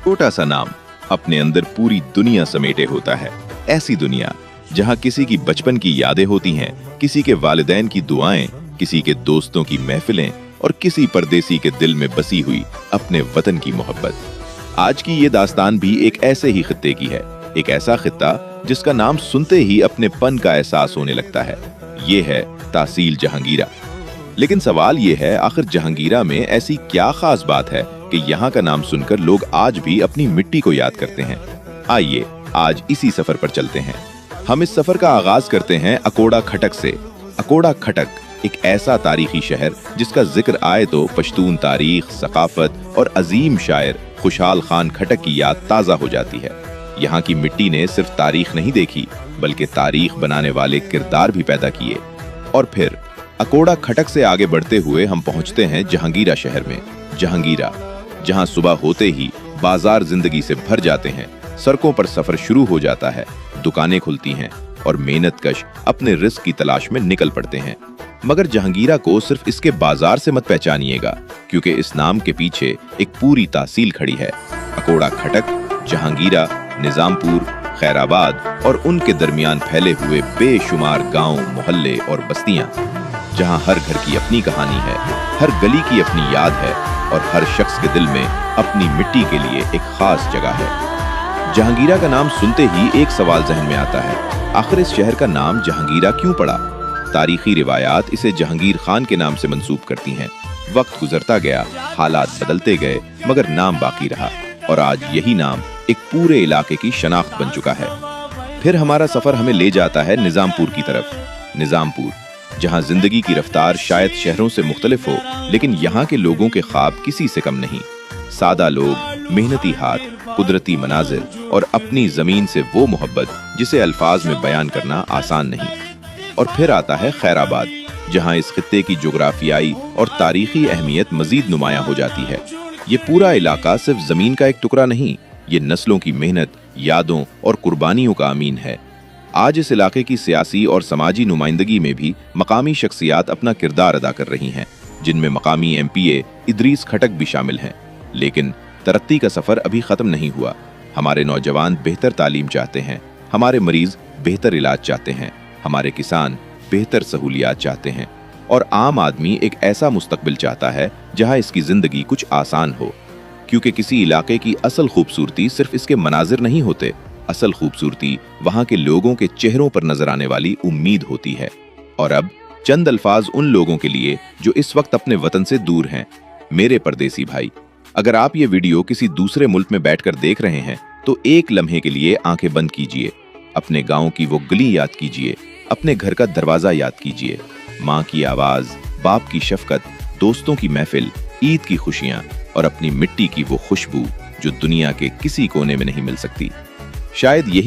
छोटा सा नाम अपने अंदर पूरी दुनिया समेटे होता है। ऐसी दुनिया जहां किसी की बचपन की यादें होती हैं, किसी के वालिदैन की दुआएं, किसी के दोस्तों की महफिलें और किसी परदेसी के दिल में बसी हुई अपने वतन की मोहब्बत। आज की ये दास्तान भी एक ऐसे ही खित्ते की है, एक ऐसा खित्ता जिसका नाम सुनते ही अपने पन का एहसास होने लगता है। ये है तहसील जहांगीरा। लेकिन सवाल ये है, आखिर जहांगीरा में ऐसी क्या खास बात है कि यहाँ का नाम सुनकर लोग आज भी अपनी मिट्टी को याद करते हैं। आइए आज इसी सफर पर चलते हैं। हम इस सफर का आगाज करते हैं अकोड़ा खटक से। अकोड़ा खटक एक ऐसा तारीखी शहर जिसका जिक्र आए तो पश्तून तारीख, सकाफत और अजीम शायर खुशहाल खान खटक की याद ताज़ा हो जाती है। यहाँ की मिट्टी ने सिर्फ तारीख नहीं देखी, बल्कि तारीख बनाने वाले किरदार भी पैदा किए। और फिर अकोड़ा खटक से आगे बढ़ते हुए हम पहुँचते हैं जहांगीरा शहर में। जहांगीरा, जहाँ सुबह होते ही बाजार जिंदगी से भर जाते हैं, सड़कों पर सफर शुरू हो जाता है, दुकानें खुलती हैं और मेहनतकश अपने रिस्क की तलाश में निकल पड़ते हैं। मगर जहांगीरा को सिर्फ इसके बाजार से मत पहचानिएगा, क्योंकि इस नाम के पीछे एक पूरी तहसील खड़ी है। अकोड़ा खटक, जहांगीरा, निजामपुर, खैराबाद और उनके दरमियान फैले हुए बेशुमार गांव, मोहल्ले और बस्तियां, जहां हर घर की अपनी कहानी है, हर गली की अपनी याद है और हर शख्स के दिल में अपनी मिट्टी के लिए एक खास जगह है। जहांगीरा का नाम सुनते ही एक सवाल जहन में आता है, आखिर इस शहर का नाम जहांगीरा क्यों पड़ा? तारीखी रिवायात इसे जहांगीर खान के नाम से मंसूब करती हैं। वक्त गुजरता गया, हालात बदलते गए, मगर नाम बाकी रहा और आज यही नाम एक पूरे इलाके की शनाख्त बन चुका है। फिर हमारा सफर हमें ले जाता है निजामपुर की तरफ। निजामपुर, जहां जिंदगी की रफ्तार शायद शहरों से मुख्तलिफ हो, लेकिन यहाँ के लोगों के ख्वाब किसी से कम नहीं। सादा लोग, मेहनती हाथ, कुदरती मनाजिर और अपनी जमीन से वो मोहब्बत जिसे अल्फाज में बयान करना आसान नहीं। और फिर आता है खैराबाद, जहां इस खित्ते की जोग्राफियाई और तारीखी अहमियत मजीद नुमायां हो जाती है। ये पूरा इलाका सिर्फ जमीन का एक टुकड़ा नहीं, ये नस्लों की मेहनत, यादों और कुर्बानियों का अमीन है। आज इस इलाके की सियासी और समाजी नुमाइंदगी में भी मकामी शख्सियात अपना किरदार अदा कर रही हैं, जिनमें मकामी MPA इदरीस खटक भी शामिल हैं। लेकिन तरक्की का सफर अभी खत्म नहीं हुआ। हमारे नौजवान बेहतर तालीम चाहते हैं, हमारे मरीज बेहतर इलाज चाहते हैं, हमारे किसान बेहतर सहूलियात चाहते हैं और आम आदमी एक ऐसा मुस्तकबिल चाहता है जहां इसकी जिंदगी कुछ आसान हो। क्योंकि किसी इलाके की असल खूबसूरती सिर्फ इसके मनाजिर नहीं होते, असल खूबसूरती वहां के लोगों के चेहरों पर नजर आने वाली उम्मीद होती है। और अब चंद अल्फाज उन लोगों के लिए जो इस वक्त अपने वतन से दूर हैं। मेरे परदेसी भाई, अगर आप ये वीडियो किसी दूसरे मुल्क में बैठकर देख रहे हैं तो एक लम्हे के लिए आंखें बंद कीजिए, अपने गांव की वो गली याद कीजिए, अपने घर का दरवाजा याद कीजिए, माँ की आवाज, बाप की शफकत, दोस्तों की महफिल, ईद की खुशियां और अपनी मिट्टी की वो खुशबू जो दुनिया के किसी कोने में नहीं मिल सकती। शायद यही